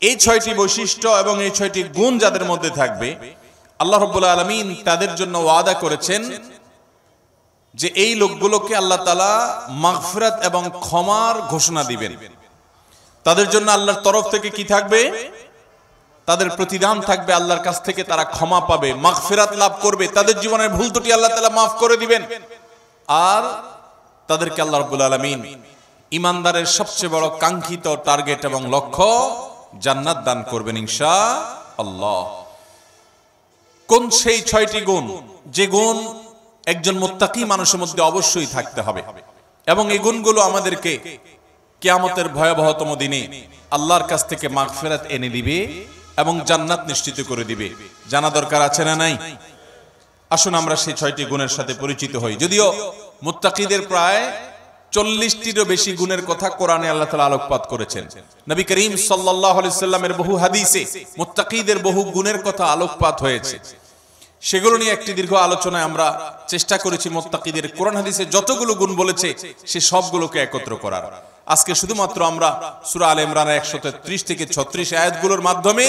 এই 6টি বৈশিষ্ট্য এবং এই 6টি গুণ যাদের মধ্যে থাকবে, আল্লাহ রাব্বুল আলামিন তাদের জন্য ওয়াদা করেছেন যে এই লোকগুলোকে আল্লাহ তাআলা মাগফিরাত এবং ক্ষমার ঘোষণা দিবেন। তাদের জন্য আল্লাহর তরফ থেকে কি থাকবে? তাদের প্রতিদান থাকবে, আল্লাহর কাছ থেকে তারা ক্ষমা পাবে, মাগফিরাত লাভ করবে, তাদের জীবনের ভুল ত্রুটি আল্লাহ তাআলা মাফ করে দিবেন। আর তাদেরকে আল্লাহ রাব্বুল আলামিন ঈমানদারের সবচেয়ে বড় কাঙ্ক্ষিত টার্গেট এবং লক্ষ্য জান্নাত দান করবেন ইনশাআল্লাহ। কোন সেই 6টি গুণ, যে গুণ একজন মুত্তাকি মানুষের মধ্যে অবশ্যই থাকতে হবে, এবং এই গুণগুলো আমাদেরকে কিয়ামতের ভয়াবহতম দিনে আল্লাহর কাছ থেকে মাগফিরাত এনে দিবে এবং জান্নাত নিশ্চিত করে দিবে। জানা দরকার আছে না নাই? আসুন আমরা সেই 6টি গুণের সাথে পরিচিত হই। যদিও মুত্তাকিদের প্রায় 40টিরও বেশি গুণের কথা কোরআনে আল্লাহ তাআলা আলোকপাত করেছেন। নবী করিম সাল্লাল্লাহু আলাইহি সাল্লামের বহু হাদিসে মুত্তাকিদের বহু গুণের কথা আলোকপাত হয়েছে। সেগুলো নিয়ে একটি দীর্ঘ আলোচনায় আমরা চেষ্টা করেছি মুত্তাকিদের কোরআন হাদিসে যতগুলো গুণ বলেছে সে সবগুলোকে একত্র করার। আজকে শুধুমাত্র আমরা সূরা আলে ইমরানের 133 থেকে 36 আয়াতগুলোর মাধ্যমে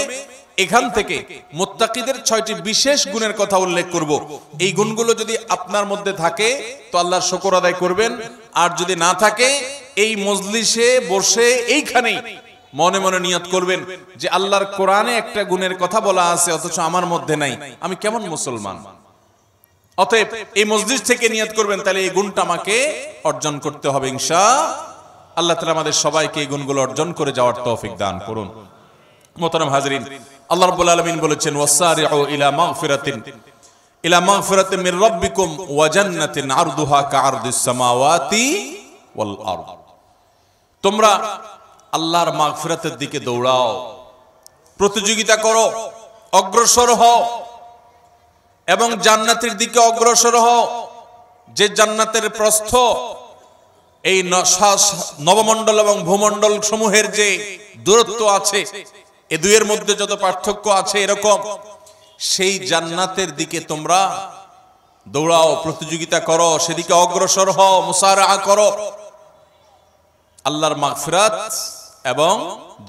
এখান থেকে মুত্তাকিদের 6টি বিশেষ গুণের কথা উল্লেখ করব। এই গুণগুলো যদি আপনার মধ্যে থাকে তো আল্লাহর শুকর আদায় করবেন, আর যদি না থাকে এই মজলিসে বসে এইখানেই মনে মনে নিয়ত করবেন যে আল্লাহর কোরআনে একটা গুণের কথা বলা আছে অথচ আমার মধ্যে নাই, আমি কেমন মুসলমান। অতএব এই মজলিস থেকে নিয়ত করবেন, তাহলে এই গুণটা আমাকে অর্জন করতে হবে ইনশাআল্লাহ। আল্লাহ তাআলা আমাদের সবাইকে এই গুণগুলো অর্জন করে যাওয়ার তৌফিক দান করুন। মোহতারাম হাজরিন, আল্লাহ রাব্বুল আলামিন বলেছেন ওয়াসারিউ ইলা মাগফিরাতিন মির রাব্বিকুম ওয়া জান্নাতিন আরদুহা কাআরদিস সামাওয়াতি ওয়াল আরদ। তোমরা আল্লাহর মাগফিরাতের দিকে দৌড়াও, প্রতিযোগিতা করো, অগ্রসর হও এবং জান্নাতের দিকে অগ্রসর হও, যে জান্নাতের প্রস্থ এই নবমণ্ডল এবং ভূমণ্ডল সমূহের যে দূরত্ব আছে, এ দুয়ের মধ্যে যত পার্থক্য আছে এরকম, সেই জান্নাতের দিকে তোমরা দৌড়াও, প্রতিযোগিতা করো, সেদিকে অগ্রসর হও, মুসারাআ করো। আল্লাহর মাগফিরাত এবং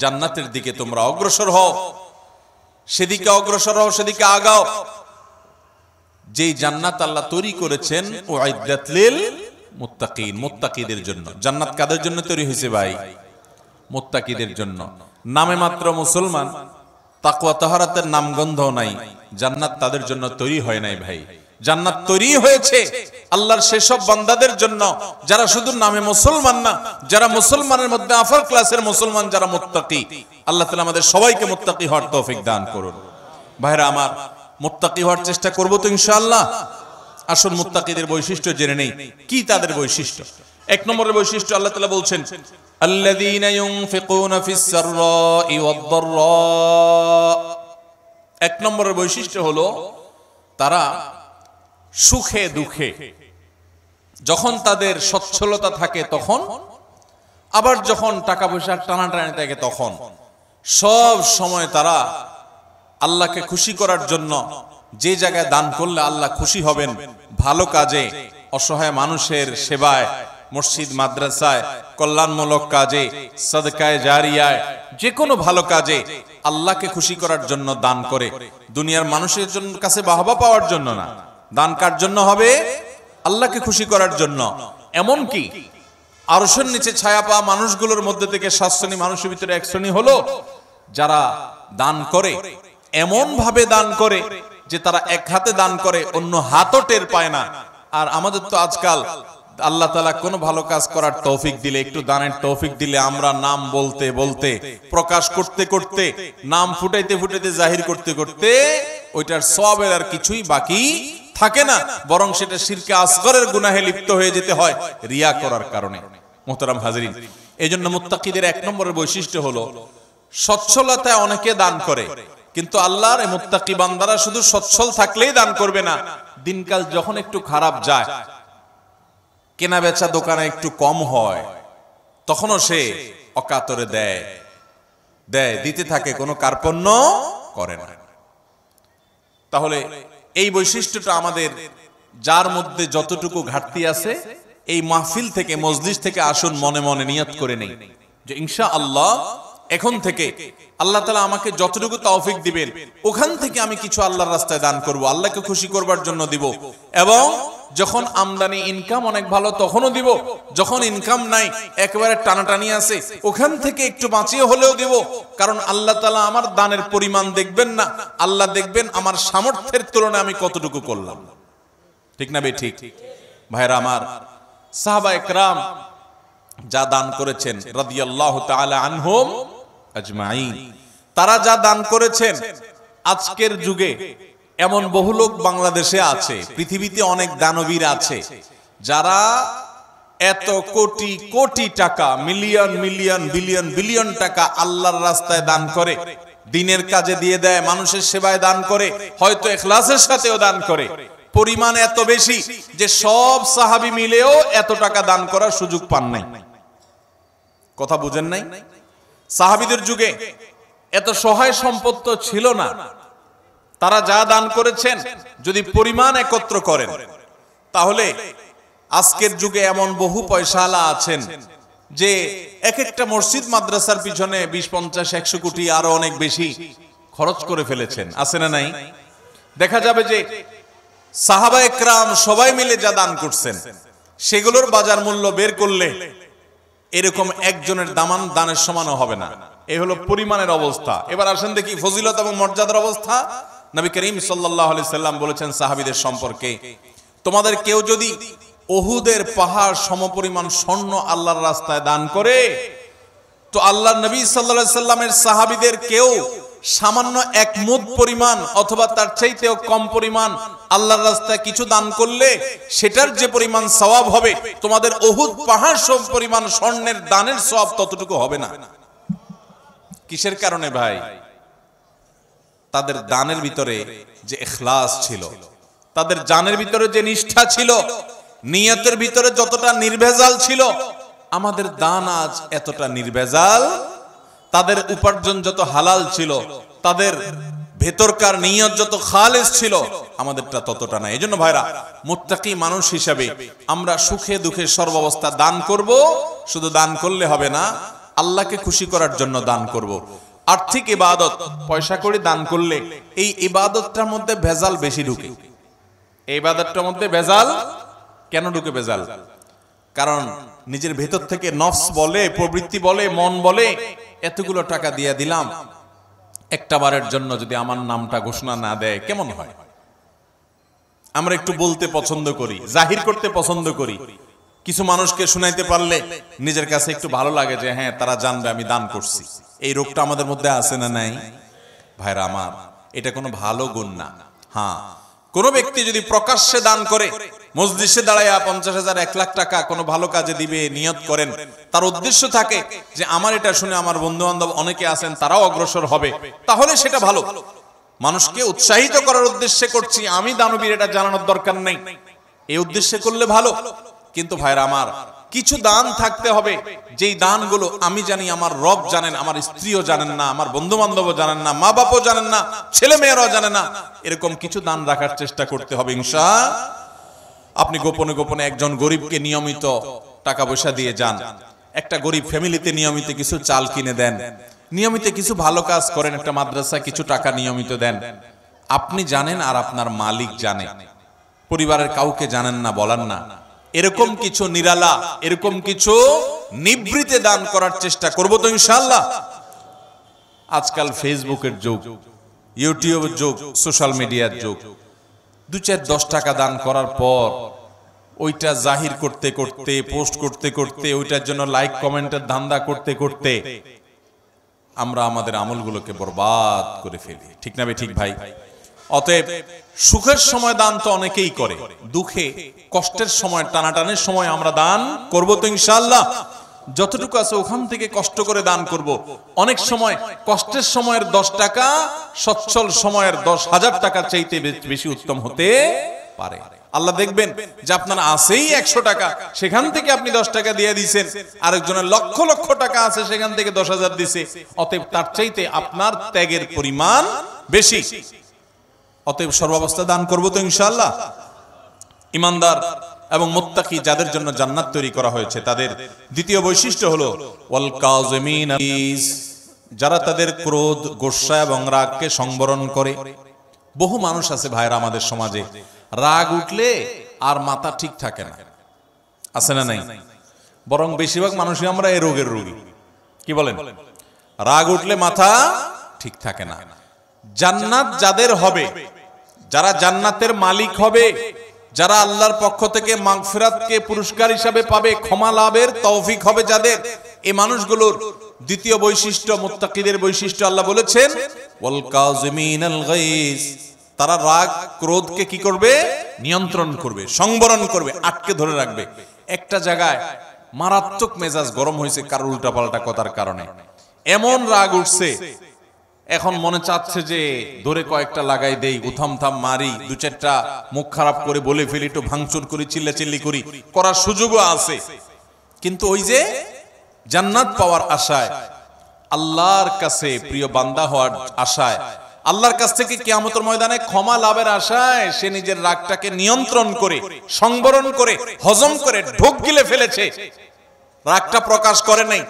জান্নাতের দিকে তোমরা অগ্রসর হও, সেদিকে অগ্রসর হও, সেদিকে আগাও। যেই জান্নাত আল্লাহ তৈরি করেছেন উইদ্দাত লিল মুত্তাকিন, মুত্তাকিদের জন্য। জান্নাত কাদের জন্য তৈরি হয়েছে ভাই? মুত্তাকিদের জন্য। নামে মাত্র মুসলমান, তাকওয়া তাহারাতের নামগন্ধ নাই, জান্নাত তাদের জন্য তৈরি হয় নাই ভাই। জান্নাত তৈরি হয়েছে আল্লাহর সেসব বান্দাদের জন্য যারা শুধু নামে মুসলমান না, যারা মুসলমানের মধ্যে আফার ক্লাসের মুসলমান, যারা মুত্তাকি। আল্লাহ তাআলা আমাদের সবাইকে মুত্তাকি হওয়ার তৌফিক দান করুন। ভাইরা আমার, মুত্তাকি হওয়ার চেষ্টা করব তো ইনশাআল্লাহ। আসুন মুত্তাকিদের বৈশিষ্ট্য জেনে নেই। কি তাদের বৈশিষ্ট্য? 1 নম্বরের বৈশিষ্ট্য আল্লাহ তাআলা বলছেন আল্লাযীনা ইউনফিকুনা ফিস সাররাই ওয়াদ দাররা। 1 নম্বরের বৈশিষ্ট্য হলো তারা সুখে দুঃখে, যখন তাদের সচ্ছলতা থাকে তখন, আবার যখন টাকা পয়সার টানাটানি থাকে তখন, সব সময় তারা আল্লাহকে খুশি করার জন্য যে জায়গায় দান করলে আল্লাহ খুশি হবেন, ভালো কাজে, অসহায় মানুষের সেবায়, মসজিদ মাদ্রাসায়, কল্যাণমূলক কাজে, সাদকায়ে জারিয়ায়, যে কোনো ভালো কাজে আল্লাহকে খুশি করার জন্য দান করে। দুনিয়ার মানুষের জন্য কাছে বাহবা পাওয়ার জন্য না, দান কার জন্য হবে? আল্লাহকে খুশি করার জন্য। এমনকি আরশের নিচে ছায়া পাওয়া মানুষগুলোর মধ্যে থেকে 7 শ্রেণী মানুষের ভিতরে 1 শ্রেণী হলো যারা দান করে, এমন ভাবে দান করে যে তারা এক হাতে দান করে, অন্য হাতও টের পায় না। আর আমাদের তো আজকাল আল্লাহ তাআলা কোনো ভালো কাজ করার তৌফিক দিলে, একটু দানের তৌফিক দিলে, আমরা নাম বলতে বলতে, প্রকাশ করতে করতে, নাম ফুটাইতে ফুটাইতে, জাহির করতে করতে ওইটার সওয়াবের আর কিছুই বাকি থাকে না, বরং সেটা শিরকে আসগরের গুনাহে লিপ্ত হয়ে যেতে হয় রিয়া করার কারণে। মুহতারাম হাজরিন, এজন্য মুত্তাকিদের 1 নম্বরের বৈশিষ্ট্য হলো সচ্ছলতায় অনেকে দান করে, কিন্তু আল্লাহর এই মুত্তাকি বান্দারা শুধু সচ্ছল থাকলেই দান করবে না, দিনকাল যখন একটু খারাপ যায়, কেনা বেচা দোকানে একটু কম হয়, তখনও সে অকাতরে দেয়, দিতে থাকে, কোনো কার্পণ্য করে না। তাহলে এই বৈশিষ্ট্যটা আমাদের, যার মধ্যে যতটুকু ঘাটতি আছে, এই মাহফিল থেকে, মজলিস থেকে আসুন মনে মনে নিয়ত করে নেই যে ইনশাআল্লাহ এখন থেকে আল্লাহ তাআলা আমাকে যতটুকু তৌফিক দিবেন ওখান থেকে আমি কিছু আল্লাহর রাস্তায় দান করব, আল্লাহকে খুশি করবার জন্য দিব। এবং যখন আমদানি ইনকাম অনেক ভালো তখনও দিব, যখন ইনকাম নাই একেবারে টানাটানি আছে ওখান থেকে একটু বাঁচিয়ে হলেও দিব। কারণ আল্লাহ তাআলা আমার দানের পরিমাণ দেখবেন না, আল্লাহ দেখবেন আমার সামর্থ্যের তুলনায় আমি কতটুকু করলাম। ঠিক না ভাই? ঠিক। ভাইরা আমার, সাহাবায়ে কেরাম যা দান করেছেন রাদিয়াল্লাহু তাআলা আনহুম আজমাইন, তারা যা দান করেছেন, আজকের যুগে এমন বহু লোক বাংলাদেশে আছে, পৃথিবীতে অনেক দানবীর আছে যারা এত কোটি কোটি টাকা, মিলিয়ন মিলিয়ন বিলিয়ন বিলিয়ন টাকা আল্লাহর রাস্তায় দান করে, দিনের কাজে দিয়ে দেয়, মানুষের সেবায় দান করে, হয়তো ইখলাসের সাথেও দান করে। পরিমাণ এত বেশি যে সব সাহাবী মিলেও এত টাকা দান করার সুযোগ পান নাই। কথা বুঝেন নাই? সাহাবীদের যুগে এত সহায় সম্পদ ছিল না। তারা যা দান করেছেন যদি পরিমাণ একত্র করেন তাহলে আজকের যুগে এমন বহু পয়সাওয়ালা আছেন যে এক একটা মসজিদ মাদ্রাসার পিছনে 20-50-100 কোটি আরো অনেক বেশি খরচ করে ফেলেছেন। আছে না নাই? দেখা যাবে যে সাহাবায়ে কেরাম সবাই মিলে যা দান করছেন সেগুলোর বাজার মূল্য বের করলে এরকম একজনের দানের সমানও হবে না। এই হলো পরিমাণের অবস্থা। এবার আসেন দেখি ফজিলত এবং মর্যাদার অবস্থা। নবী করিম সাল্লাল্লাহু আলাইহি সাল্লাম বলেছেন সাহাবীদের সম্পর্কে, তোমাদের কেউ যদি উহুদের পাহাড় সমপরিমাণ স্বর্ণ আল্লাহর রাস্তায় দান করে, তো আল্লাহর নবী সাল্লাল্লাহু আলাইহি সাল্লামের সাহাবীদের কেউ সামান্য এক মুদ পরিমাণ অথবা তার চাইতেও কম পরিমাণ আল্লাহর রাস্তায় কিছু দান করলে সেটার যে পরিমাণ সওয়াব হবে তোমাদের উহুদ পাহাড় সম পরিমাণ স্বর্ণের দানের সওয়াব ততটুকু হবে না। কিসের কারণে ভাই? তাদের দানের ভিতরে যে ইখলাস ছিল, তাদের জানের ভিতরে যে নিষ্ঠা ছিল, নিয়তের ভিতরে যতটা নির্ভেজাল ছিল, আমাদের দান আজ এতটা নির্ভেজাল। তাদের উপার্জন যত হালাল ছিল, তাদের ভেতরকার নিয়ত যত খালেস ছিল, আমাদেরটা ততটা না। এজন্য ভাইরা, মুত্তাকি মানুষ হিসেবে আমরা সুখে দুঃখে সর্বাবস্থা দান করব। শুধু দান করলে হবে না, আল্লাহকে খুশি করার জন্য দান করব। আর্থিক ইবাদত পয়সা করে দান করলে এই ইবাদতটার মধ্যে ভেজাল বেশি ঢুকে। এই ইবাদতটার মধ্যে ভেজাল কেন ঢুকে? ভেজাল কারণ নিজের ভেতর থেকে নফস বলে, প্রবৃত্তি বলে, মন বলে, এতগুলো টাকা দিয়ে দিলাম, একটা বারের জন্য যদি আমার নামটা ঘোষণা না দেয় কেমন হয়? আমরা একটু বলতে পছন্দ করি, জাহির করতে পছন্দ করি। কিছু মানুষকে শুনাইতে পারলে নিজের কাছে একটু ভালো লাগে যে হ্যাঁ তারা জানবে আমি দান করছি। এই রোগটা আমাদের মধ্যে আছে না নাই? ভাইরা আমার, এটা কোনো ভালো গুণ না। হ্যাঁ, কোন ব্যক্তি যদি প্রকাশ্যে দান করে, মজলিসে দাঁড়ায়া 50,000 1 লাখ টাকা কোনো ভালো কাজে দিবে নিয়ত করেন, তার উদ্দেশ্য থাকে যে আমার এটা শুনে আমার বন্ধু বান্ধব অনেকে আছেন তারাও অগ্রসর হবে, তাহলে সেটা ভালো। মানুষকে উৎসাহিত করার উদ্দেশ্যে করছি, আমি দানবীর এটা জানানোর দরকার নেই, এই উদ্দেশ্যে করলে ভালো। কিন্তু ভাইরা আমার, কিছু দান থাকতে হবে যেই দানগুলো আমি জানি, আমার রব জানেন, আমার স্ত্রীও জানেন না, আমার বন্ধু বান্ধবও জানেন না, মা বাপও জানেন না, ছেলে মেয়েরাও জানে না। এরকম কিছু দান রাখার চেষ্টা করতে হবে ইনশাআল্লাহ। আপনি গোপনে গোপনে একজন গরিবকে নিয়মিত টাকা পয়সা দিয়ে যান, একটা গরিব ফ্যামিলিতে নিয়মিত কিছু চাল কিনে দেন, নিয়মিত কিছু ভালো কাজ করেন, একটা মাদ্রাসায় কিছু টাকা নিয়মিত দেন। আপনি জানেন আর আপনার মালিক জানে, পরিবারের কাউকে জানেন না, বলেন না। এরকম কিছু নিরালা, এরকম কিছু নিভৃতে দান করার চেষ্টা করব তো ইনশাআল্লাহ। আজকাল ফেসবুকের যুগ, ইউটিউবের যুগ, সোশ্যাল মিডিয়ার যুগ। 2-4-10 টাকা দান করার পর ওইটা জাহির করতে করতে, পোস্ট করতে করতে, ওইটার জন্য লাইক কমেন্টের ধান্দা করতে করতে আমরা আমাদের আমলগুলোকে বরবাদ করে ফেলি। ঠিক না ঠিক ভাই? অতএব সুখের সময় দান তো অনেকেই করে, দুঃখে কষ্টের সময়, টানাটানের সময় আমরা দান করব তো ইনশাআল্লাহ। যতটুকু আছে ওখান থেকে কষ্ট করে দান করব। অনেক সময় কষ্টের সময়ের 10 টাকা সচ্ছল সময়ের 10,000 টাকা চাইতে বেশি উত্তম হতে পারে। আল্লাহ দেখবেন যে আপনার আছেই 100 টাকা, সেখান থেকে আপনি 10 টাকা দিয়ে দিয়েছেন, আরেকজনের লক্ষ লক্ষ টাকা আছে সেখান থেকে 10,000 দিছে, অতএব তার চাইতে আপনার ত্যাগের পরিমাণ বেশি। অতএব সর্বাবস্থা দান করব তো ইনশাআল্লাহ। ইমানদার এবং মুত্তাকি যাদের জন্য জান্নাত তৈরি করা হয়েছে, তাদের দ্বিতীয় বৈশিষ্ট্য হলো ওয়াল কাযিমিন, যারা তাদের ক্রোধ, গোস্বা এবং রাগকে সংবরণ করে। বহু মানুষ আছে ভাইরা আমাদের সমাজে, রাগ উঠলে আর মাথা ঠিক থাকে না, আছে না নাই? বরং বেশিরভাগ মানুষই আমরা এই রোগের রোগী। কি বলেন? রাগ উঠলে মাথা ঠিক থাকে না। জান্নাত যাদের হবে, যারা জান্নাতের মালিক হবে, যারা আল্লাহর পক্ষ থেকে মাগফিরাতকে পুরস্কার হিসাবে পাবে, ক্ষমা লাভের তৌফিক হবে যাদের, এই মানুষগুলোর দ্বিতীয় বৈশিষ্ট্য, মুত্তাকিদের বৈশিষ্ট্য আল্লাহ বলেছেন ওয়াল কাযিমিনাল গাইজ। তারা রাগ ক্রোধকে কি করবে? নিয়ন্ত্রণ করবে, সংবরণ করবে, আটকে ধরে রাখবে। একটা জায়গায় মারাত্মক মেজাজ গরম হয়েছে কারোর উল্টাপাল্টা কথার কারণে, এমন রাগ উঠছে, এখন মনে চাচ্ছে যে ধরে কয়েকটা লাগাই দেই, উথাম থাম মারি, দু চারটা মুখ খারাপ করে বলে ফেলি, একটু ভাঙচুর করি, চিল্লাচিল্লি করি, করার সুযোগও আছে। কিন্তু ওই যে জান্নাত পাওয়ার আশায়, আল্লাহর কাছে প্রিয় বান্দা হওয়ার আশায়, আল্লাহর কাছ থেকে কিয়ামতের ময়দানে ক্ষমা লাভের আশায় সে নিজের রাগটাকে নিয়ন্ত্রণ করে, সংবরণ করে, হজম করে ঢোক গিলে ফেলেছে। রাগটা প্রকাশ করে নাই,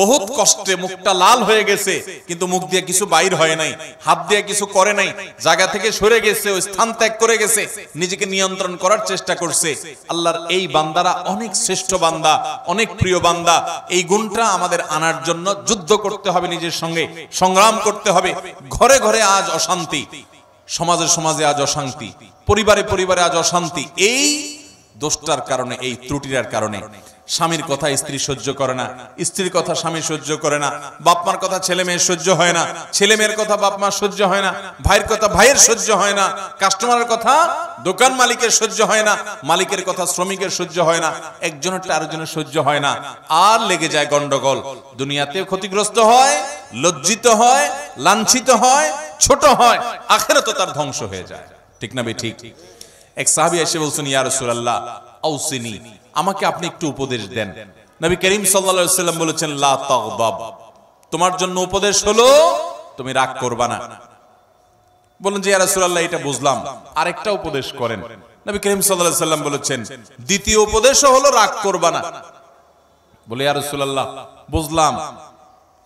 বহুত কষ্টে মুখটা লাল হয়ে গেছে, কিন্তু মুখ দিয়ে কিছু বাইর হয় নাই, হাত দিয়ে কিছু করে নাই, জায়গা থেকে সরে গেছে, ওই স্থান ত্যাগ করে গেছে, নিজেকে নিয়ন্ত্রণ করার চেষ্টা করছে। আল্লাহর এই বান্দারা অনেক শ্রেষ্ঠ বান্দা, অনেক প্রিয় বান্দা। এই গুণটা আমাদের আনার জন্য যুদ্ধ করতে হবে, নিজের সঙ্গে সংগ্রাম করতে হবে। ঘরে ঘরে আজ অশান্তি, সমাজে সমাজে আজ অশান্তি, পরিবারে পরিবারে আজ অশান্তি। এই দোষটার কারণে, এই ত্রুটির কারণে। স্বামীর কথা স্ত্রী সহ্য করে না, স্ত্রীর কথা স্বামী সহ্য করে না, বাপ মার কথা ছেলে মেয়ের সহ্য হয় না, ছেলে মেয়ের কথা বাপ মার সহ্য হয় না, ভাইয়ের কথা ভাইয়ের সহ্য হয় না, কাস্টমারের কথা দোকান মালিকের সহ্য হয় না, মালিকের কথা শ্রমিকের সহ্য হয় না, একজনেরটা আরেকজনের সহ্য হয় না, আর লেগে যায় গন্ডগোল। দুনিয়াতেও ক্ষতিগ্রস্ত হয়, লজ্জিত হয়, লাঞ্ছিত হয়, ছোট হয়, আখিরাতে তার ধ্বংস হয়ে যায়। ঠিক না ভাই? ঠিক। এক সাহাবী এসে বলছেন, ইয়া রাসূলুল্লাহ আউসিনি, আমাকে আপনি একটু উপদেশ দেন। নবী করিম সাল্লাল্লাহু আলাইহি ওয়াসাল্লাম বলেছেন, লা তাগদাব, তোমার জন্য উপদেশ হলো তুমি রাগ করবা না। বলেন যে ইয়া রাসূলুল্লাহ এটা বুঝলাম, আরেকটা উপদেশ করেন। নবী করিম সাল্লাল্লাহু আলাইহি ওয়াসাল্লাম বলেছেন, দ্বিতীয় উপদেশও হলো রাগ করবা না। বলে ইয়া রাসূলুল্লাহ বুঝলাম,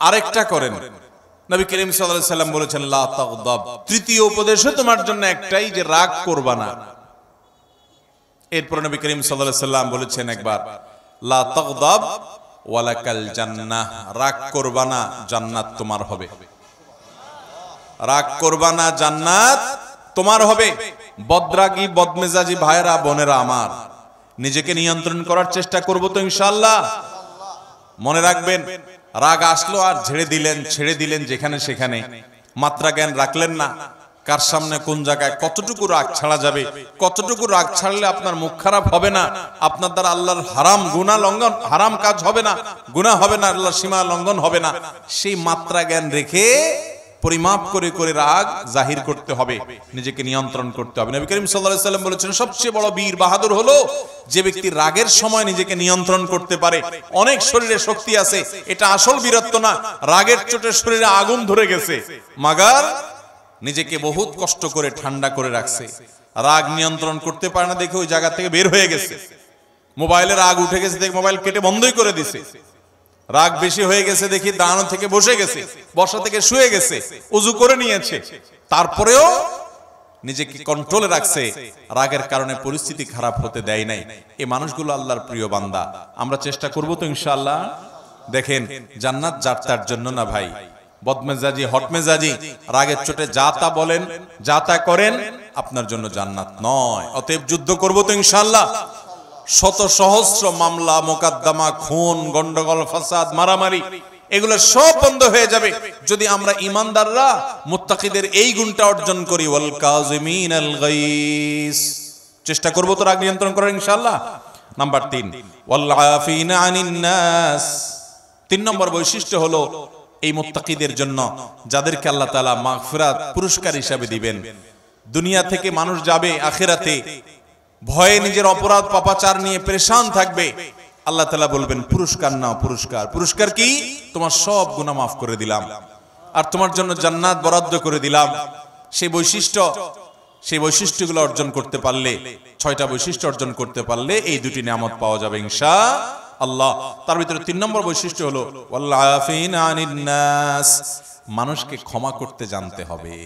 আরেকটা করেন। নবী করিম সাল্লাল্লাহু আলাইহি ওয়াসাল্লাম বলেছেন, লা তাগদাব, তৃতীয় উপদেশও তোমার জন্য একটাই, যে রাগ করবা না। এরপর নবী করিম সাল্লাল্লাহু আলাইহি ওয়াসাল্লাম বলেছেন একবার, লা তাগদাব ওয়ালাকাল জান্নাহ, রাগ করবা না, জান্নাত তোমার হবে। রাগ করবা না, জান্নাত তোমার হবে। বদরাগী বদমেজাজি ভাইরা বোনেরা আমার, নিজেকে নিয়ন্ত্রণ করার চেষ্টা করব তো ইনশাআল্লাহ। মনে রাখবেন, রাগ আসলো আর ছেড়ে দিলেন যেখানে সেখানে, মাত্রা জ্ঞান রাখলেন না, কার সামনে কোন জায়গায় কতটুকু রাগ ছাড়া যাবে, কতটুকু রাগ ছাড়লে আপনার মুখ খারাপ হবে না, আপনার দ্বারা আল্লাহর হারাম গুনাহ লঙ্ঘন, হারাম কাজ হবে না, গুনাহ হবে না, আল্লাহর সীমা লঙ্ঘন হবে না, সেই মাত্রা জ্ঞান রেখে পরিমাপ করে করে রাগ জাহির করতে হবে, নিজেকে নিয়ন্ত্রণ করতে হবে। নবী করিম সাল্লাল্লাহু আলাইহি ওয়াসাল্লাম বলেছেন, সবচেয়ে বড় বীর বাহাদুর হলো যে ব্যক্তি রাগের সময় নিজেকে নিয়ন্ত্রণ করতে পারে। অনেক শরীরে শক্তি আছে, এটা আসল বীরত্ব না, রাগের চোটে শরীরে আগুন ধরে গেছে, মাগার নিজেকে বহুত কষ্ট করে ঠান্ডা করে রাখছে। রাগ নিয়ন্ত্রণ করতে পারে না দেখে ওই জায়গা থেকে বের হয়ে গেছে, মোবাইলে রাগ উঠে গেছে দেখে মোবাইল কেটে বন্ধই করে দিছে, রাগ বেশি হয়ে গেছে দেখি দাঁড়ানো থেকে বসে গেছে, বসা থেকে শুয়ে গেছে, ওযু করে নিয়েছে, তারপরেও নিজেকে কন্ট্রোলে রাখছে, রাগের কারণে পরিস্থিতি খারাপ হতে দেয় নাই। এই মানুষগুলো আল্লাহর প্রিয় বান্দা। আমরা চেষ্টা করব তো ইনশাআল্লাহ। দেখেন, জান্নাত যার তার জন্য না ভাই। বদমেজাজি, হটমেজাজি, রাগের চোটে যা তা বলেন, যা তা করেন, আপনার জন্য জান্নাত নয়। অতএব যুদ্ধ করব তো ইনশাআল্লাহ। শত সহস্র মামলা মোকদ্দমা, খুন, গন্ডগোল, ফাসাদ, মারামারি, এগুলো সব বন্ধ হয়ে যাবে যদি আমরা ঈমানদাররা মুত্তাকিদের এই গুণটা অর্জন করি, ওয়াল কাযিমিনাল গাইস। চেষ্টা করব তো রাগ নিয়ন্ত্রণ করার ইনশাআল্লাহ। নাম্বার 3, ওয়াল আফিনা আনিন নাস। 3 নম্বর বৈশিষ্ট্য হলো এই মুত্তাকিদের জন্য, যাদেরকে আল্লাহ তাআলা মাগফিরাত পুরস্কার হিসেবে দিবেন। দুনিয়া থেকে মানুষ যাবে আখিরাতে ভয়ে নিজের অপরাধ পাপাচার নিয়ে পেরেশান থাকবে, আল্লাহ তাআলা বলবেন পুরস্কার নাও, পুরস্কার। পুরস্কার কি? তোমার সব গুনাহ মাফ করে দিলাম আর তোমার জন্য জান্নাত বরাদ্দ করে দিলাম। সেই বৈশিষ্ট্যগুলো অর্জন করতে পারলে, 6টা বৈশিষ্ট্য অর্জন করতে পারলে এই দুটি নিয়ামত পাওয়া যাবে আল্লাহ। তার ভিতরে 3 নম্বর বৈশিষ্ট্য হলো ওয়াল আফিনা আনিন নাস, মানুষকে ক্ষমা করতে জানতে হবে।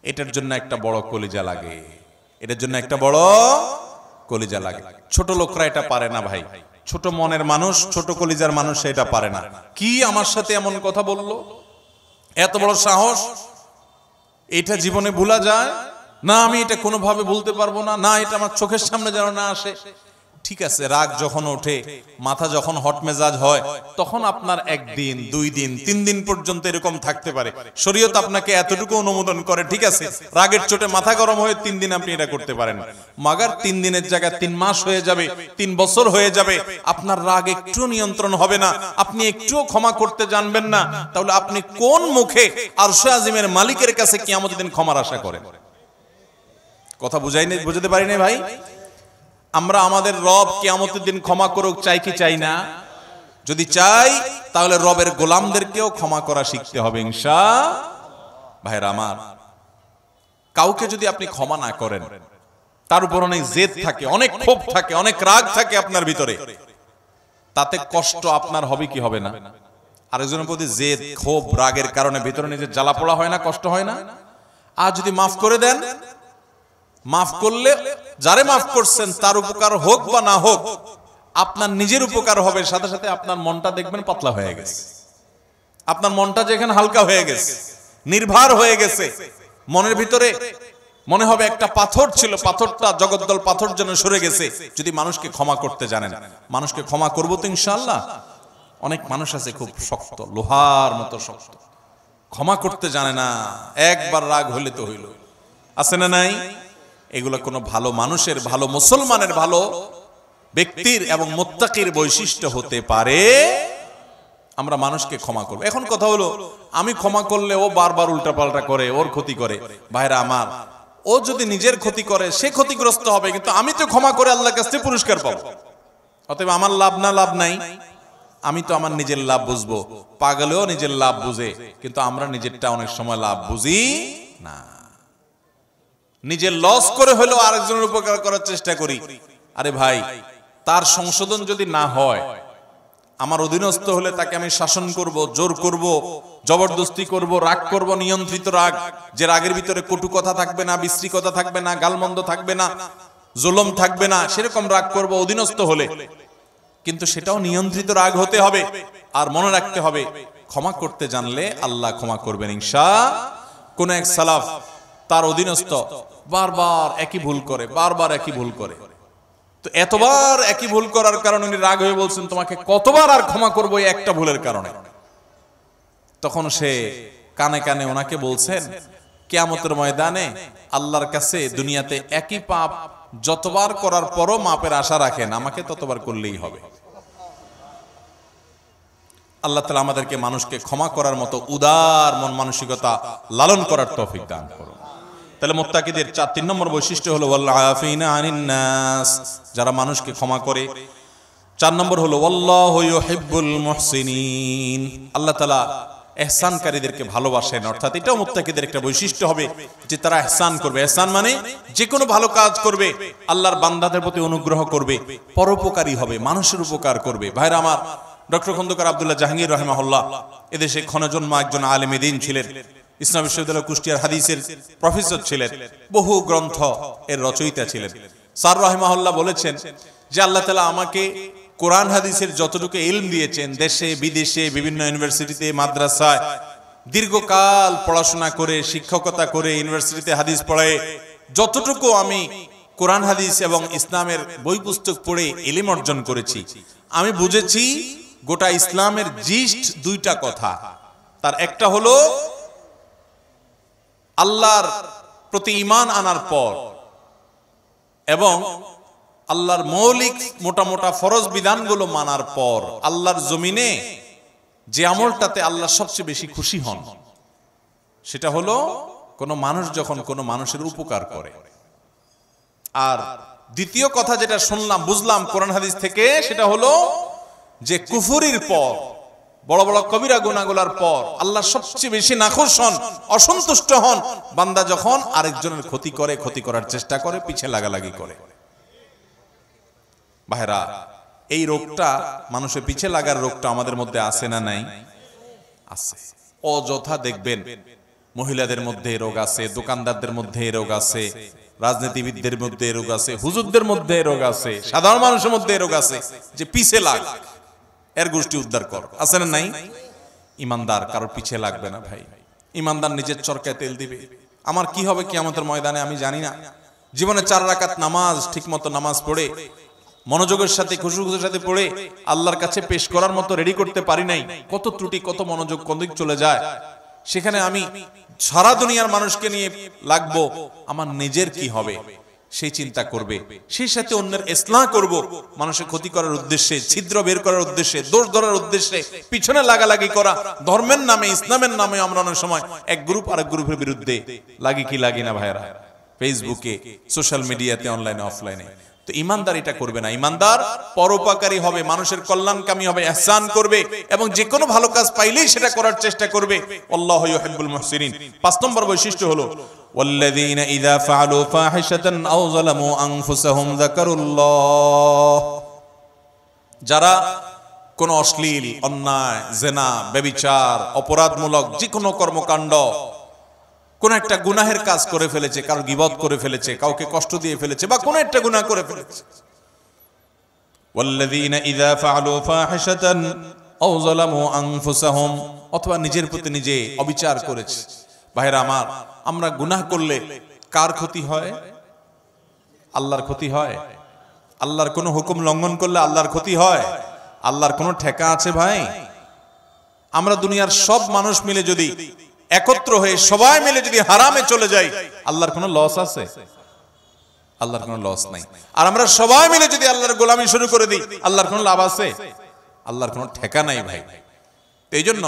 এটার জন্য একটা বড় কলিজা লাগে, এটার জন্য একটা বড় কলিজা লাগে। ছোট লোকরা এটা পারে না ভাই, ছোট মনের মানুষ, ছোট কলিজার মানুষ এটা পারে না। কি আমার সাথে এমন কথা বললো, এত বড় সাহস, এটা জীবনে ভোলা যায় না, আমি এটা কোনোভাবে বলতে পারবো না, না এটা আমার চোখের সামনে যেন না আসে। ঠিক আছে, রাগ যখন ওঠে, মাথা যখন হট মেজাজ হয়, তখন আপনার 1 দিন 2 দিন 3 দিন পর্যন্ত এরকম থাকতে পারে। শরীয়ত আপনাকে এতটুকু অনুমোদন করে, ঠিক আছে, রাগের চোটে মাথা গরম হয়ে 3 দিন আপনি এটা করতে পারেন। মাগার 3 দিনের জায়গায় 3 মাস হয়ে যাবে, 3 বছর হয়ে যাবে, আপনার রাগ একটু নিয়ন্ত্রণ হবে না, আপনি একটুও ক্ষমা করতে জানবেন না, তাহলে আপনি কোন মুখে আরশে আজিমের মালিকের কাছে কিয়ামতের দিন ক্ষমার আশা করেন? কথা বুঝাতে পারি না ভাই? আমরা আমাদের রব কিয়ামতের দিন ক্ষমা করুক চাই কি চাই না? যদি চাই তাহলে রবের গোলামদেরকেও ক্ষমা করা শিখতে হবে ইনশাআল্লাহ। ভাইরা আমার, কাউকে যদি আপনি ক্ষমা না করেন, তার উপর অনেক জেদ থাকে, অনেক ক্ষোভ থাকে, অনেক রাগ থাকে আপনার ভিতরে, তাতে কষ্ট আপনার হবে কি হবে না? আরেকজনের প্রতি জেদ ক্ষোভ রাগের কারণে ভিতরে নিজের জ্বালা পোড়া হয় না, কষ্ট হয় না? আর যদি মাফ করে দেন, মাফ করলে যারে মাফ করছেন তার উপকার হোক বা না হোক, আপনার নিজের উপকার হবে, সাথে সাথে আপনার মনটা দেখবেন পাতলা হয়ে গেছে, আপনার মনটা যেখানে হালকা হয়ে গেছে, নির্ভার হয়ে গেছে, মনের ভিতরে মনে হবে একটা পাথর ছিল, পাথরটা জগদ্দল পাথর যেন সরে গেছে। যদি মানুষকে ক্ষমা করতে জানেন, মানুষকে ক্ষমা করবো তো ইনশাআল্লাহ। অনেক মানুষ আছে খুব শক্ত, লোহার মতো শক্ত, ক্ষমা করতে জানে না, একবার রাগ হইলে তো হইল, আছে না নাই? এগুলো কোনো ভালো মানুষের, ভালো মুসলমানের, ভালো ব্যক্তির এবং মুত্তাকির বৈশিষ্ট্য হতে পারে। আমরা মানুষকে ক্ষমা করব। এখন কথা হলো, আমি ক্ষমা করলে ও বারবার উল্টাপাল্টা করে, ওর ক্ষতি করে। ভাইরা আমার, ও যদি নিজের ক্ষতি করে সে ক্ষতিগ্রস্ত হবে, কিন্তু আমি তো ক্ষমা করে আল্লাহর কাছে পুরস্কার পাবো। অতএব আমার লাভ না লাভ নাই, আমি তো আমার নিজের লাভ বুঝবো। পাগলেও নিজের লাভ বুঝে, কিন্তু আমরা নিজেরটা অনেক সময় লাভ বুঝি না। নিজের লস করে হলেও আরেকজনের উপকার করার চেষ্টা করি। আরে ভাই, তার সংশোধন যদি না হয়, আমার অধীনস্থ হলে তাকে আমি শাসন করব, জোর করব, জবরদস্তি করব, রাগ করব, নিয়ন্ত্রিত রাগ, যে রাগের ভিতরে কটু কথা থাকবে না, বিশ্রী কথা থাকবে না, গালমন্দ থাকবে না, জুলুম থাকবে না, সেরকম রাগ করব অধীনস্থ হলে। কিন্তু সেটাও নিয়ন্ত্রিত রাগ হতে হবে। আর মনে রাখতে হবে, ক্ষমা করতে জানলে আল্লাহ ক্ষমা করবেন ইনশাআল্লাহ। কোন এক সালাফ, তার অধীনস্থ বারবার একই ভুল করে, বারবার একই ভুল করে, তো এতবার একই ভুল করার কারণে উনি রাগ হয়ে বলছেন, তোমাকে কতবার আর ক্ষমা করবো এই একটা ভুলের কারণে? তখন সে কানে কানে ওনাকে বলছেন, কিয়ামতের ময়দানে আল্লাহর কাছে দুনিয়াতে একই পাপ যতবার করার পরও মাপের আশা রাখেন, আমাকে ততবার করলেই হবে। আল্লাহ তাআলা আমাদেরকে মানুষকে ক্ষমা করার মতো উদার মন মানসিকতা লালন করার তৌফিক দান করুন। তাহলে মুত্তাকিদের 3 নম্বর বৈশিষ্ট্য হলো ওয়াল আফিনা আনিন নাস, যারা মানুষকে ক্ষমা করে। 4 নম্বর হলো ওয়াল্লাহু ইউহিব্বুল মুহসিনিন, আল্লাহ তাআলা ইহসানকারীদেরকে ভালোবাসেন। অর্থাৎ এটাও মুত্তাকিদের একটা বৈশিষ্ট্য হবে যে তারা ইহসান করবে। ইহসান মানে যে কোনো ভালো কাজ করবে, আল্লাহর বান্দাদের প্রতি অনুগ্রহ করবে, পরোপকারী হবে, মানুষের উপকার করবে। ভাইরা আমার, ডক্টর খন্দকার আব্দুল্লাহ জাহাঙ্গীর রাহিমাহুল্লাহ এদেশে ক্ষণজন্মা একজন আলেমে দ্বীন ছিলেন, ইসলাম বিশ্ববিদ্যালয় কুষ্টিয়ার হাদিসের প্রফেসর ছিলেন, বহু গ্রন্থ এর রচয়িতা ছিলেন। স্যার রাহিমাহুল্লাহ বলেছেন যে আল্লাহ তাআলা আমাকে কোরআন হাদিসের যতটুকু ইলম দিয়েছেন, দেশে বিদেশে বিভিন্ন ইউনিভার্সিটিতে মাদ্রাসায় দীর্ঘকাল পড়াশোনা করে, শিক্ষকতা করে, ইউনিভার্সিটিতে হাদিস পড়ায় যতটুকু আমি কোরআন হাদিস এবং ইসলামের বই পুস্তক পড়ে ইলম অর্জন করেছি, আমি বুঝেছি গোটা ইসলামের জিস্ট 2টা কথা। তার একটা হলো আল্লাহর প্রতি ঈমান আনার পর এবং আল্লাহর মৌলিক মোটা মোটা ফরজ বিধানগুলো মানার পর আল্লাহর জমিনে যে আমলটাতে আল্লাহ সবচেয়ে বেশি খুশি হন, সেটা হলো কোনো মানুষ যখন কোনো মানুষের উপকার করে। আর দ্বিতীয় কথা যেটা শুনলাম, বুঝলাম কোরআন হাদিস থেকে, সেটা হলো যে কুফরির পর, বড় বড় কবিরা গুনাহগুলোর পর আল্লাহ সবচেয়ে বেশি নাখুশ হন, অসন্তুষ্ট হন বান্দা যখন আরেকজনের ক্ষতি করে, ক্ষতি করার চেষ্টা করে, পিছে লাগালাগি করে। ভাইরা, এই রোগটা মানুষের পিছে লাগার রোগটা আমাদের মধ্যে আছে না নাই? আছে। অযথা দেখবেন মহিলাদের মধ্যে এই রোগ আছে, দোকানদারদের মধ্যে এই রোগ আছে, রাজনীতিবিদদের মধ্যে এই রোগ আছে, হুজুরদের মধ্যে এই রোগ আছে, সাধারণ মানুষের মধ্যে এই রোগ আছে যে পিছে লাগ, এর গোষ্ঠী উদ্ধার কর। আছে না নাই? ইমানদার কারোর পিছে লাগবে না ভাই। ইমানদার নিজের চরকায় তেল দিবে। আমার কি হবে কিয়ামতের ময়দানে আমি জানি না। জীবনে 4 রাকাত নামাজ ঠিক মতো নামাজ পড়ে মনোযোগের সাথে খুশুখুশুর সাথে পড়ে আল্লাহর কাছে পেশ করার মতো রেডি করতে পারি নাই। কত ত্রুটি, কত মনোযোগ কোন দিক চলে যায়। সেখানে আমি সারা দুনিয়ার মানুষকে নিয়ে লাগবো, আমার নিজের কি হবে সেই চিন্তা করবে। সেই সাথে অন্যের ইসলাহ করব, মানুষের ক্ষতি করার উদ্দেশ্যে, ছিদ্র বের করার উদ্দেশ্যে, দোষ ধরার উদ্দেশ্যে পিছনে লাগালাগি করা। ধর্মের নামে, ইসলামের নামে আমরা অনেক সময় এক গ্রুপ আরেক গ্রুপের বিরুদ্ধে লাগি কি লাগি না ভাইরা, ফেসবুকে, সোশ্যাল মিডিয়াতে, অনলাইনে, অফলাইনে। তো ইমানদার এটা করবে না। ইমানদার পরোপকারী হবে, মানুষের কল্যাণকামী হবে, ইহসান করবে এবং যে কোনো ভালো কাজ পাইলেই সেটা করার চেষ্টা করবে। আল্লাহু ইউহিব্বুল মুহসিনিন। 5 নম্বর বৈশিষ্ট্য হলো ওয়াল্লাযীনা ইযা ফাআলু ফাহিশাতান আও যালামু আনফুসাহুম যাকারুল্লাহ। যারা কোন অশ্লীল, অন্যায়, জিনা, ব্যভিচার, অপরাধমূলক যে কোনো কর্মকাণ্ড, কোন একটা গুনাহের কাজ করে ফেলেছে, কারো গীবত করে ফেলেছে, কাউকে কষ্ট দিয়ে ফেলেছে বা কোন একটা গুনাহ করে ফেলেছে। ওয়াল্লাযীনা ইযা ফাআলু ফাহিশাতান আও যালামু আনফুসাহুম, অথবা নিজের প্রতি নিজে অবিচার করেছে। ভাইরা আমার, আমরা গুনাহ করলে কার ক্ষতি হয়? আল্লাহর ক্ষতি হয়। আল্লাহর কোন হুকুম লঙ্ঘন করলে আল্লাহর ক্ষতি হয়। আল্লাহর কোন ঠেকা আছে ভাই? আমরা দুনিয়ার সব মানুষ মিলে যদি একত্র হয়ে সবাই মিলে যদি হারামে চলে যাই, আল্লাহর কোনো লস আছে? আল্লাহর কোনো লস নাই। আর আমরা সবাই মিলে যদি আল্লাহর গোলামি শুরু করে দিই, আল্লাহর কোনো লাভ আছে? আল্লাহর কোনো ঠেকা নাই ভাই। এই জন্য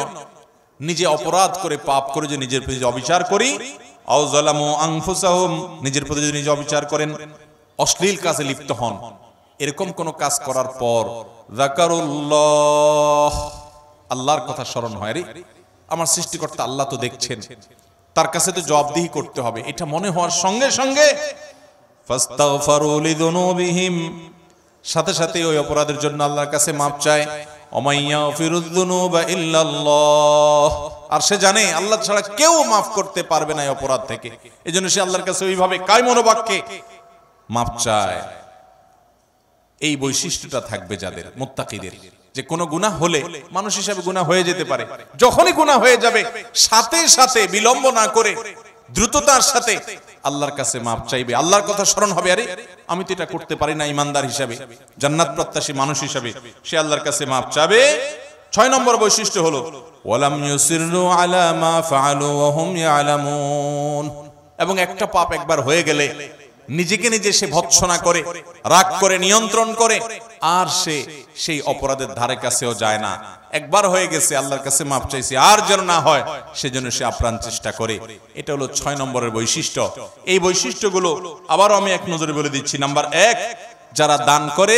নিজে অপরাধ করে, পাপ করে যে নিজের প্রতি অবিচার করি, আও যালামু আনফুসাহুম, নিজের প্রতি যদি নিজে অবিচার করেন, অশ্লীল কাজে লিপ্ত হন, এরকম কোন কাজ করার পর যাকারুল্লাহ, আল্লাহর কথা স্মরণ হয়, রে আমার সৃষ্টিকর্তা আল্লাহ তো দেখছেন, তার কাছে তো জবাবদিহি করতে হবে, এটা মনে হওয়ার সঙ্গে সঙ্গে ফাস্তাগফারু লিযুনুবিহিম, সাথে সাথে ওই অপরাধের জন্য আল্লাহর কাছে মাপ চায়। ওমাইয়াগফিরুয যুনুবা ইল্লাল্লাহ, আর সে জানে আল্লাহ ছাড়া কেউ মাফ করতে পারবে না এই অপরাধ থেকে। এজন্য সে আল্লাহর কাছে ওইভাবে কায় মনোবাক্যে মাপ চায়। এই বৈশিষ্ট্যটা থাকবে যাদের, মুত্তাকিদের, যে কোনো গুনাহ হলে মানুষ হিসাবে গুনাহ হয়ে যেতে পারে, যখনই গুনাহ হয়ে যাবে সাথে সাথে বিলম্ব না করে দ্রুততার সাথে আল্লাহর কাছে মাপ চাইবে। আল্লাহর কথা স্মরণ হবে, আরে আমি তো এটা করতে পারি না, ইমানদার হিসাবে, জান্নাত প্রত্যাশী মানুষ হিসাবে সে আল্লাহর কাছে মাপ চাবে। 6 নম্বর বৈশিষ্ট্য হলো ওয়ালাম ইউসিরু আলা মা ফাআলু ওয়া হুম ইয়ালামুন, এবং একটা পাপ একবার হয়ে গেলে নিজেকে নিজে সে ভৎসনা করে, রাগ করে, নিয়ন্ত্রণ করে, আর সে সেই অপরাধের ধারে কাছেও যায় না। একবার হয়ে গেছে, আল্লাহর কাছে মাপ চাইছে, আর যেন না হয় সেজন্য সে আপ্রাণ চেষ্টা করে। এটা হলো 6 নম্বরের বৈশিষ্ট্য। এই বৈশিষ্ট্যগুলো আবারও আমি এক নজরে বলে দিচ্ছি। নাম্বার 1, যারা দান করে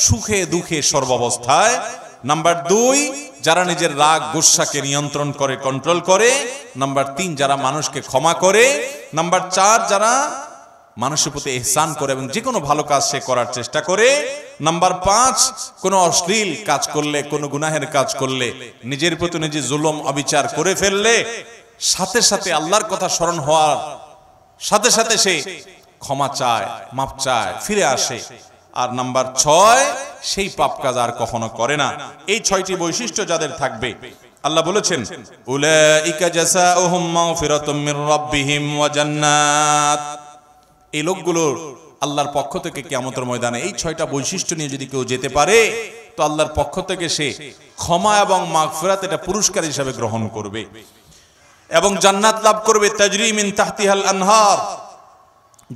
সুখে দুঃখে সর্বাবস্থায়। নাম্বার 2, যারা নিজের রাগ গুসাকে নিয়ন্ত্রণ করে, কন্ট্রোল করে। নাম্বার 3, যারা মানুষকে ক্ষমা করে। নাম্বার 4, যারা মানুষের প্রতি ইহসান করে এবং যে কোনো ভালো কাজ সে করার চেষ্টা করে। নাম্বার 5, কোনো অশ্লীল কাজ করলে, কোনো গুনাহের কাজ করলে, নিজের প্রতি নিজে জুলুম অবিচার করে ফেললে সাথে সাথে আল্লাহর কথা স্মরণ হওয়ার সাথে সাথে সে ক্ষমা চায়, মাপ চায়, ফিরে আসে। আর নাম্বার 6, সেই পাপ কাজ আর কখনো করে না। এই 6টি বৈশিষ্ট্য যাদের থাকবে, আল্লাহ বলেছেন উলাইকা জাযাউহুম মাগফিরাতুম মির রাব্বিহিম ওয়া জান্নাত, এই লোকগুলোর আল্লাহর পক্ষ থেকে কিয়ামতের ময়দানে এই 6টা বৈশিষ্ট্য নিয়ে যদি কেউ যেতে পারে, তো আল্লাহর পক্ষ থেকে সে ক্ষমা এবং মাগফিরাত এটা পুরস্কার হিসেবে গ্রহণ করবে এবং জান্নাত লাভ করবে। তাজরি মিন তাহতিহাল আনহার,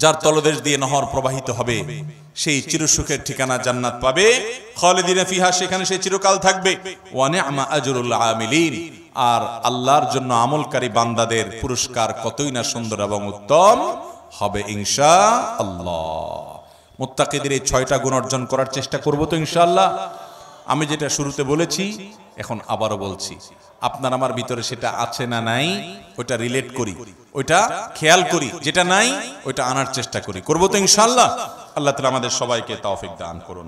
যার তলদেশ দিয়ে নহর প্রবাহিত হবে, সেই চিরসুখের ঠিকানা জান্নাত পাবে। খালিদিনা ফিহা, সেখানে সে চিরকাল থাকবে। ওয়া নি'মা আজরুল আমিলিন, আর আল্লাহর জন্য আমলকারী বান্দাদের পুরস্কার কতই না সুন্দর এবং উত্তম হবে ইনশাআল্লাহ। মুত্তাকিদের এই 6টা গুণ অর্জন করার চেষ্টা করব তো ইনশাআল্লাহ। আমি যেটা শুরুতে বলেছি এখন আবারও বলছি, আপনার আমার ভিতরে সেটা আছে না নাই ওইটা রিলেট করি, ওইটা খেয়াল করি, যেটা নাই ওইটা আনার চেষ্টা করি, করব তো ইনশাআল্লাহ। আল্লাহ তাআলা আমাদের সবাইকে তৌফিক দান করুন।